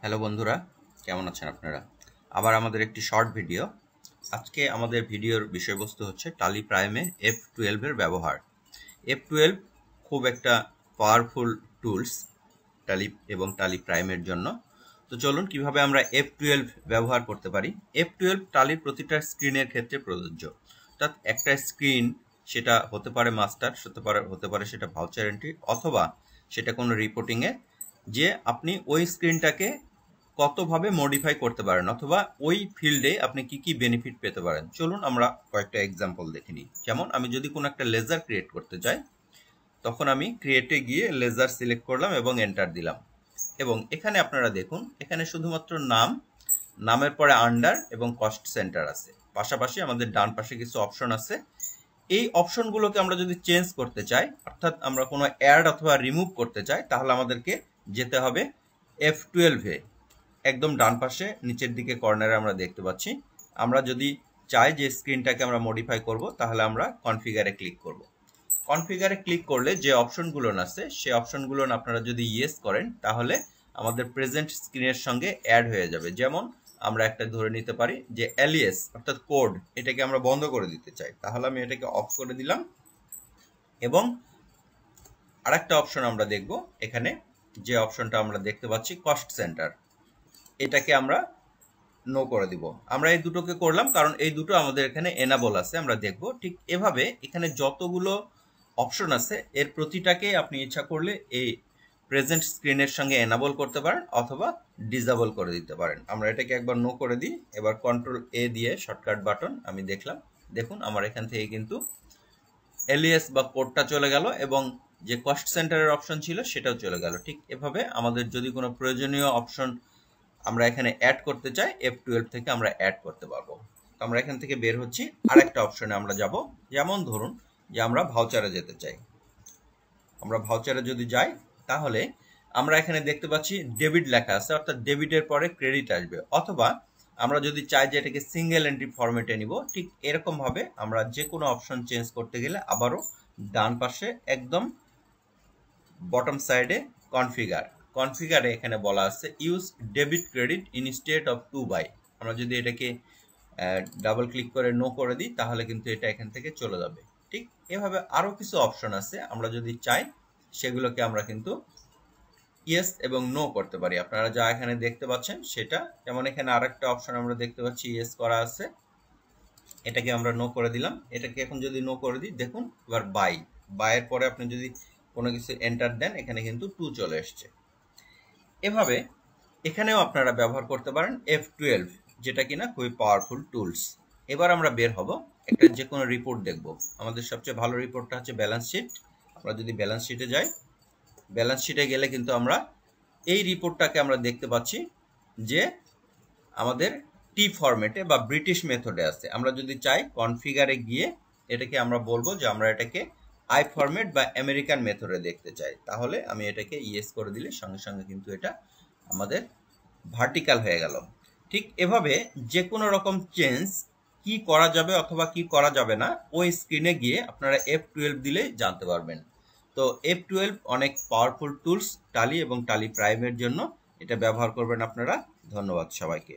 Hello বন্ধুরা, কেমন আছেন আপনারা? আবার আমাদের একটি শর্ট ভিডিও। আজকে আমাদের ভিডিওর বিষয়বস্তু হচ্ছে টালি প্রাইমে F12 এর ব্যবহার। F12 খুব একটা পাওয়ারফুল টুলস টালি এবং টালি প্রাইমের জন্য। তো চলুন কিভাবে আমরা F12 ব্যবহার করতে পারি। F12 টালির প্রতিটা স্ক্রিনের ক্ষেত্রে প্রযোজ্য। অর্থাৎ একটা স্ক্রিন সেটা হতে পারে মাস্টার, হতে পারে সেটা ভাউচার এন্ট্রি, অথবা সেটা কোনো রিপোর্টিংয়ে, যে আপনি ওই স্ক্রিনটাকে কতভাবে মডিফাই করতে পারেন অথবা ওই ফিল্ডে আপনি কি কি বেনিফিট পেতে পারেন। চলুন আমরা কয়েকটা এক্সাম্পল দেখে নিই। যেমন আমি যদি কোনো একটা লেজার ক্রিয়েট করতে চাই, তখন আমি ক্রিয়েটে গিয়ে লেজার সিলেক্ট করলাম এবং এন্টার দিলাম। এবং এখানে আপনারা দেখুন, এখানে শুধুমাত্র নামের পরে আন্ডার এবং কস্ট সেন্টার আছে। পাশাপাশি আমাদের ডান পাশে কিছু অপশন আছে। এই অপশনগুলোকে আমরা যদি চেঞ্জ করতে চাই, অর্থাৎ আমরা কোনো অ্যাড অথবা রিমুভ করতে চাই, তাহলে আমাদেরকে যেতে হবে F12 এ। একদম ডান পাশে নিচের দিকে কর্নারে আমরা দেখতে পাচ্ছি। আমরা যদি চাই যে স্ক্রিনটাকে আমরা মডিফাই করব, তাহলে আমরা কনফিগারে ক্লিক করব। কনফিগারে ক্লিক করলে যে অপশনগুলো আছে সেই অপশনগুলো আপনারা যদি ইয়েস করেন, তাহলে আমাদের প্রেজেন্ট স্ক্রিনের সঙ্গে অ্যাড হয়ে যাবে। যেমন আমরা একটা ধরে নিতে পারি যে এলিয়াস অর্থাৎ কোড, এটাকে আমরা বন্ধ করে দিতে চাই, তাহলে আমি এটাকে অফ করে দিলাম। এবং আরেকটা অপশন আমরা দেখব, এখানে যে অপশনটা আমরা দেখতে পাচ্ছি কস্ট সেন্টার, এটাকে আমরা নো করে দিব। আমরা এই দুটোকে করলাম কারণ এই দুটো আমাদের এখানে এনাবল আছে, আমরা দেখব। ঠিক এভাবে এখানে যতগুলো অপশন আছে এর প্রতিটাকে আপনি ইচ্ছা করলে এই প্রেজেন্ট স্ক্রিনের সঙ্গে এনাবল করতে পারেন অথবা ডিসেবল করে দিতে পারেন। আমরা এটাকে একবার নো করে দিই। এবার কন্ট্রোল এ দিয়ে শর্টকাট বাটন আমি দেখলাম, দেখুন আমার এখান থেকে কিন্তু এলিয়াস বা কোডটা চলে গেল এবং যে কস্ট সেন্টারের অপশন ছিল সেটাও চলে গেল। ঠিক এভাবে আমাদের যদি কোনো প্রয়োজনীয় অপশন আমরা এখানে অ্যাড করতে চাই, F12 থেকে আমরা অ্যাড করতে পারবো। তো আমরা এখান থেকে বের হচ্ছি, আরেকটা অপশনে আমরা যাব। যেমন ধরুন যে আমরা ভাউচারে যেতে চাই। আমরা ভাউচারে যদি যাই, তাহলে আমরা এখানে দেখতে পাচ্ছি ডেবিট লেখা আছে, অর্থাৎ ডেবিটের পরে ক্রেডিট আসবে। অথবা আমরা যদি চাই যে এটাকে সিঙ্গেল এন্ট্রি ফরম্যাটে নিব, ঠিক এরকম ভাবে আমরা যে কোনো অপশন চেঞ্জ করতে গেলে আবারও ডান পাশে একদম বটম সাইডে কনফিগারে এখানে বলা আছে use debit credit instead of to by. আমরা যদি এটাকে ডাবল ক্লিক করে নো করে দিই, তাহলে কিন্তু এটা এখান থেকে চলে যাবে। ঠিক এভাবে আরো কিছু অপশন আছে, আমরা যদি চাই সেগুলোকে আমরা কিন্তু ইয়েস এবং নো করতে পারি। আপনারা যা এখানে দেখতে পাচ্ছেন সেটা। যেমন এখানে আরেকটা অপশন আমরা দেখতে পাচ্ছি ইয়েস করা আছে, এটাকে আমরা নো করে দিলাম। এটাকে এখন যদি নো করে দিই, দেখুন এবার বাইয়ের পরে আপনি যদি কোনো কিছু এন্টার দেন, এখানে কিন্তু 2 চলে এসছে। এভাবে এখানেও আপনারা ব্যবহার করতে পারেন F12, যেটা কিনা খুবই পাওয়ারফুল টুলস। এবার আমরা বের হব, একটা যে কোনো রিপোর্ট দেখব। আমাদের সবচেয়ে ভালো রিপোর্টটা হচ্ছে ব্যালেন্স শিট। আমরা যদি ব্যালেন্স শিটে যাই, ব্যালেন্স শিটে গেলে কিন্তু আমরা এই রিপোর্টটাকে আমরা দেখতে পাচ্ছি যে আমাদের টি ফরম্যাটে বা ব্রিটিশ মেথডে আছে। আমরা যদি চাই কনফিগারে গিয়ে এটাকে আমরা বলবো যে আমরা এটাকে আই ফরম্যাট বা আমেরিকান মেথডে দেখতে চাই, তাহলে আমি এটাকে ইয়েস করে দিলে সঙ্গে সঙ্গে কিন্তু এটা আমাদের ভার্টিক্যাল হয়ে গেল। ঠিক এভাবে যে কোনো রকম চেঞ্জ কি করা যাবে অথবা কি করা যাবে না, ওই স্ক্রিনে গিয়ে আপনারা F12 দিলে জানতে পারবেন। তো F12 অনেক পাওয়ারফুল টুলস টালি এবং টালি প্রাইমের জন্য, এটা ব্যবহার করবেন আপনারা। ধন্যবাদ সবাইকে।